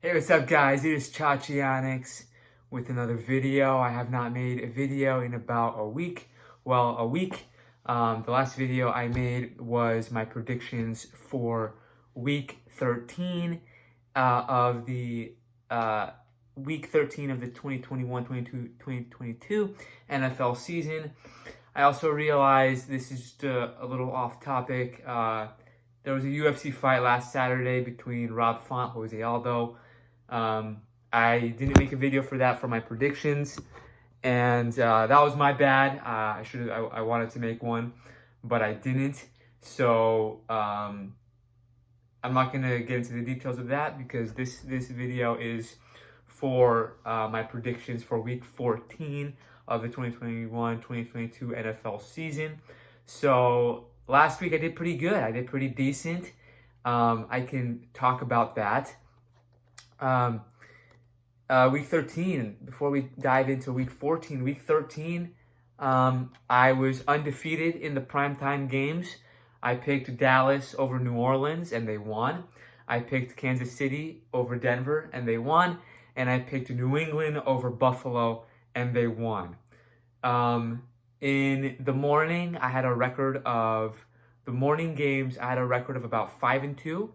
Hey, what's up, guys? It is Chachionics with another video. I have not made a video in about a week. Well, a week. The last video I made was my predictions for week 13 of the week 13 of the 2021-2022 NFL season. I also realized this is just a little off topic. There was a UFC fight last Saturday between Rob Font, Jose Aldo. I didn't make a video for that for my predictions, and that was my bad. I wanted to make one, but I didn't. So I'm not gonna get into the details of that because this video is for my predictions for Week 14 of the 2021-2022 NFL season. So last week I did pretty good. I did pretty decent. I can talk about that. Week 13, before we dive into week 14, week 13, I was undefeated in the primetime games. I picked Dallas over New Orleans and they won. I picked Kansas City over Denver and they won. And I picked New England over Buffalo and they won. In the morning, I had a record of, the morning games, I had a record of about 5-2.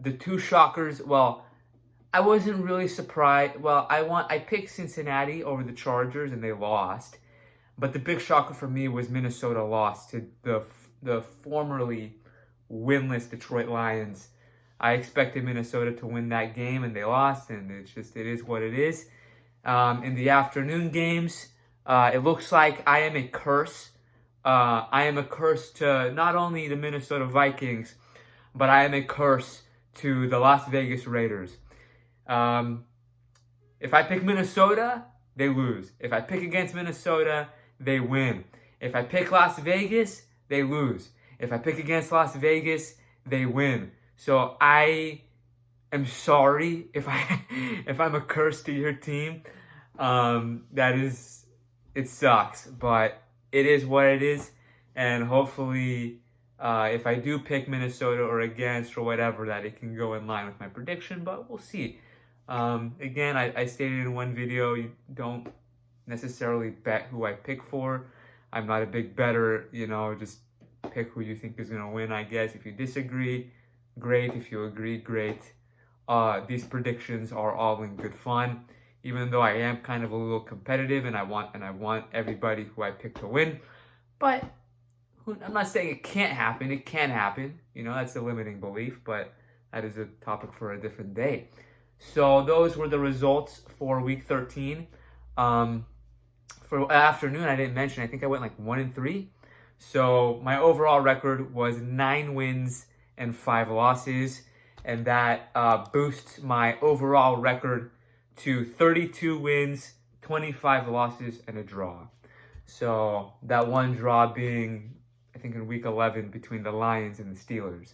The two shockers, well, I wasn't really surprised. Well, I picked Cincinnati over the Chargers and they lost. But the big shocker for me was Minnesota lost to the formerly winless Detroit Lions. I expected Minnesota to win that game and they lost, and it is what it is. In the afternoon games, it looks like I am a curse. I am a curse to not only the Minnesota Vikings, but I am a curse to the Las Vegas Raiders. If I pick Minnesota, they lose. If I pick against Minnesota, they win. If I pick Las Vegas, they lose. If I pick against Las Vegas, they win. So I am sorry if I'm a curse to your team. It sucks, but it is what it is. And hopefully, if I do pick Minnesota or against or whatever, that it can go in line with my prediction, but we'll see. Again, I stated in one video, you don't necessarily bet who I pick for. I'm not a big bettor, just pick who you think is going to win, I guess. If you disagree, great. If you agree, great. These predictions are all in good fun, even though I am kind of a little competitive and I want everybody who I pick to win. But I'm not saying it can't happen. It can happen. That's a limiting belief, but that is a topic for a different day. So those were the results for week 13. For afternoon, I didn't mention, I think I went like 1-3. So my overall record was 9 wins and 5 losses. And that boosts my overall record to 32 wins, 25 losses, and a draw. So that one draw being, I think, in week 11 between the Lions and the Steelers.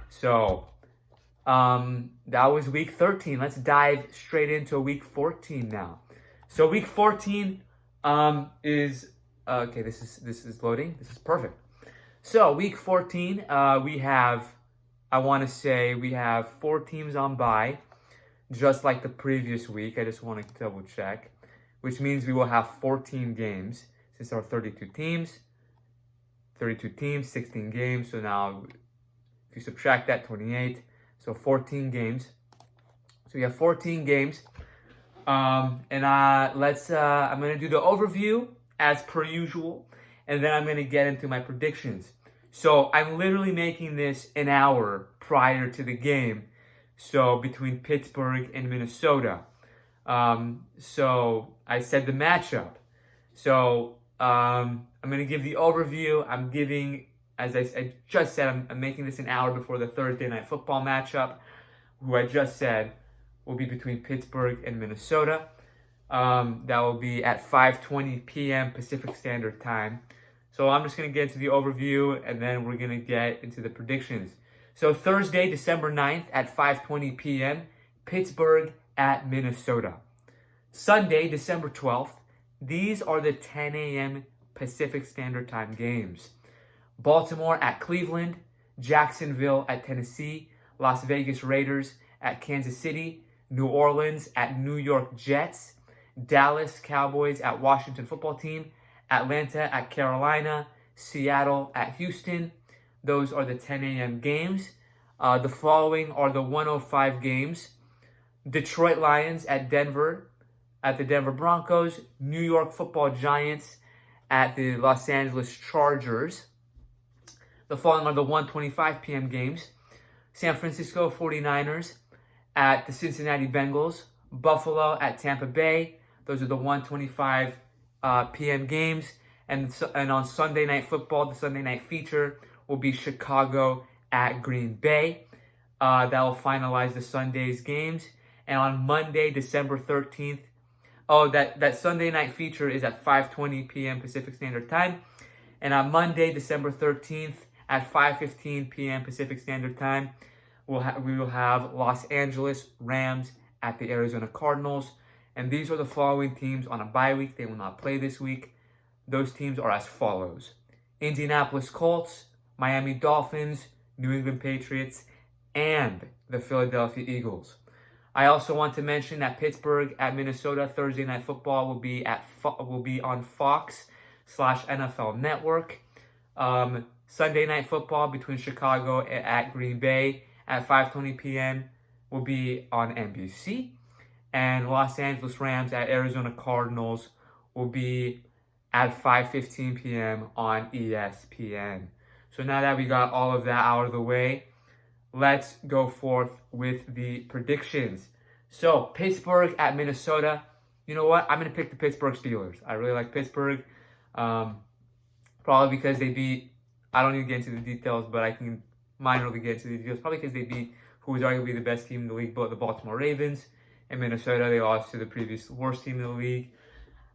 So that was week 13. Let's dive straight into week 14 now. So week 14 is okay. This is loading. This is perfect. So week 14, we have 4 teams on bye, just like the previous week. I just want to double check, which means we will have 14 games since there are 32 teams, 16 games. So now if you subtract that, 28. So 14 games. So we have 14 games. I'm going to do the overview as per usual. And then I'm going to get into my predictions. So I'm literally making this an hour prior to the game. So between Pittsburgh and Minnesota. So I said the matchup. So I'm going to give the overview. I'm giving, as I just said, I'm making this an hour before the Thursday Night Football matchup, who I just said will be between Pittsburgh and Minnesota. That will be at 5:20 p.m. Pacific Standard Time. So I'm just going to get into the overview, and then we're going to get into the predictions. So Thursday, December 9th at 5:20 p.m., Pittsburgh at Minnesota. Sunday, December 12th, these are the 10 a.m. Pacific Standard Time games. Baltimore at Cleveland, Jacksonville at Tennessee, Las Vegas Raiders at Kansas City, New Orleans at New York Jets, Dallas Cowboys at Washington Football Team, Atlanta at Carolina, Seattle at Houston. Those are the 10 a.m. games. The following are the 1:05 games. Detroit Lions at Denver, at the Denver Broncos. New York Football Giants at the Los Angeles Chargers. The following are the 1:25 p.m. games. San Francisco 49ers at the Cincinnati Bengals. Buffalo at Tampa Bay. Those are the 1:25 p.m. games. And on Sunday Night Football, the Sunday night feature will be Chicago at Green Bay. That will finalize the Sunday's games. And on Monday, December 13th, that Sunday night feature is at 5:20 p.m. Pacific Standard Time. And on Monday, December 13th at 5:15 p.m. Pacific Standard Time, we will have Los Angeles Rams at the Arizona Cardinals. And these are the following teams on a bye week. They will not play this week. Those teams are as follows: Indianapolis Colts, Miami Dolphins, New England Patriots, and the Philadelphia Eagles. I also want to mention that Pittsburgh at Minnesota Thursday Night Football will be on Fox/NFL Network. Sunday Night Football between Chicago at Green Bay at 5:20 p.m. will be on NBC. And Los Angeles Rams at Arizona Cardinals will be at 5:15 p.m. on ESPN. So now that we got all of that out of the way, let's go forth with the predictions. So, Pittsburgh at Minnesota. You know what? I'm going to pick the Pittsburgh Steelers. I really like Pittsburgh. Probably because they beat, I don't need to get into the details, but I can minorly get into the details. Probably because they beat who was arguably the best team in the league, the Baltimore Ravens. In Minnesota, they lost to the previous worst team in the league.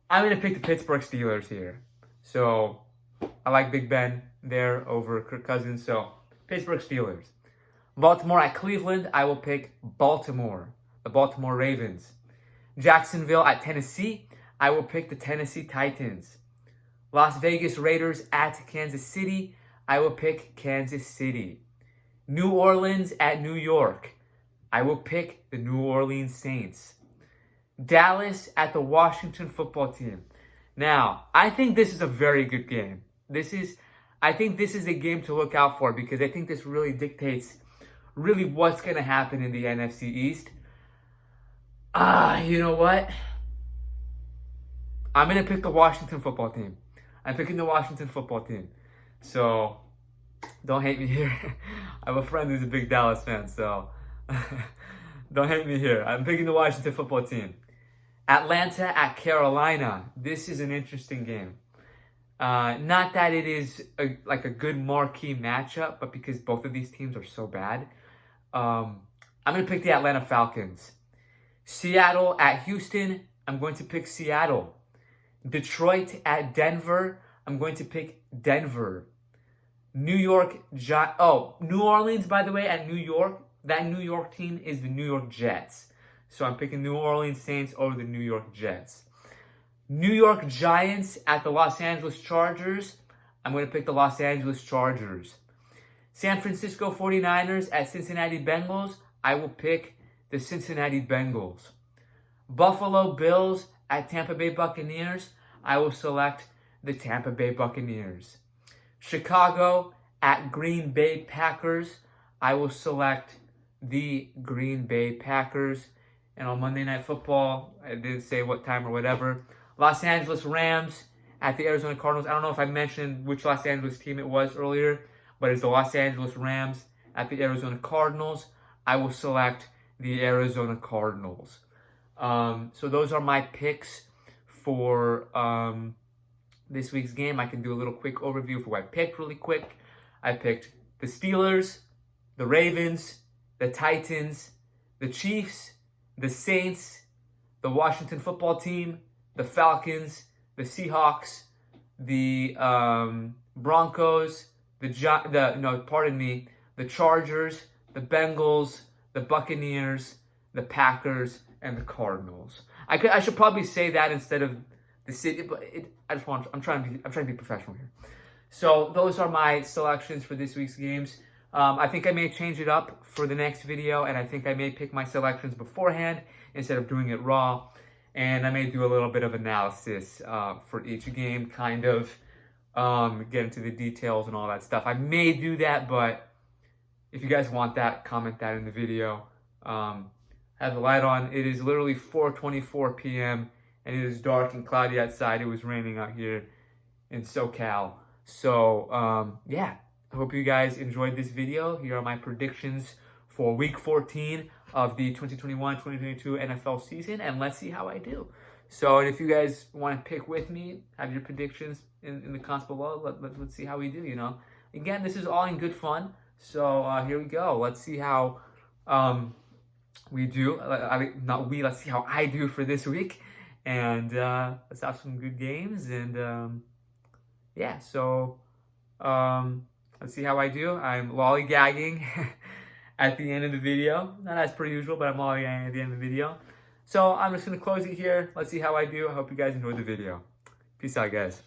I'm going to pick the Pittsburgh Steelers here. So, I like Big Ben there over Kirk Cousins. So, Pittsburgh Steelers. Baltimore at Cleveland, I will pick Baltimore, the Baltimore Ravens. Jacksonville at Tennessee, I will pick the Tennessee Titans. Las Vegas Raiders at Kansas City, I will pick Kansas City. New Orleans at New York, I will pick the New Orleans Saints. Dallas at the Washington Football Team. Now, I think this is a very good game. I think this is a game to look out for because I think this really dictates really what's going to happen in the NFC East. You know what? I'm going to pick the Washington Football Team. I'm picking the Washington Football Team. So, don't hate me here. I have a friend who's a big Dallas fan, so don't hate me here. I'm picking the Washington Football Team. Atlanta at Carolina. This is an interesting game. Not that it is a good marquee matchup, but because both of these teams are so bad. I'm going to pick the Atlanta Falcons. Seattle at Houston. I'm going to pick Seattle. Detroit at Denver. I'm going to pick Denver. New Orleans, by the way, at New York. That New York team is the New York Jets. So I'm picking New Orleans Saints over the New York Jets. New York Giants at the Los Angeles Chargers. I'm going to pick the Los Angeles Chargers. San Francisco 49ers at Cincinnati Bengals. I will pick the Cincinnati Bengals. Buffalo Bills at Tampa Bay Buccaneers. I will select the Tampa Bay Buccaneers. Chicago at Green Bay Packers. I will select the Green Bay Packers. And on Monday Night Football, I didn't say what time or whatever, Los Angeles Rams at the Arizona Cardinals. I don't know if I mentioned which Los Angeles team it was earlier, but it's the Los Angeles Rams at the Arizona Cardinals. I will select the Arizona Cardinals. So those are my picks for this week's game. I can do a little quick overview for what I picked really quick. I picked the Steelers, the Ravens, the Titans, the Chiefs, the Saints, the Washington Football Team, the Falcons, the Seahawks, the Broncos, the Chargers, the Bengals, the Buccaneers, the Packers, and the Cardinals. I should probably say that instead of the city, but I'm trying to be professional here. So those are my selections for this week's games. I think I may change it up for the next video, and I think I may pick my selections beforehand instead of doing it raw. And I may do a little bit of analysis for each game, kind of get into the details and all that stuff. I may do that, but if you guys want that, comment that in the video. Have the light on. It is literally 4:24 p.m. and it is dark and cloudy outside. It was raining out here in SoCal. So, yeah. I hope you guys enjoyed this video. Here are my predictions for Week 14 of the 2021-2022 NFL season, and let's see how I do. So, if you guys want to pick with me, have your predictions in the comments below. Let's see how we do, you know. Again, this is all in good fun. So, here we go. Let's see how we do. Let's see how I do for this week. And let's have some good games. And, yeah, so... let's see how I do. I'm lollygagging at the end of the video. Not as per usual, but I'm lollygagging at the end of the video. So I'm just going to close it here. Let's see how I do. I hope you guys enjoyed the video. Peace out, guys.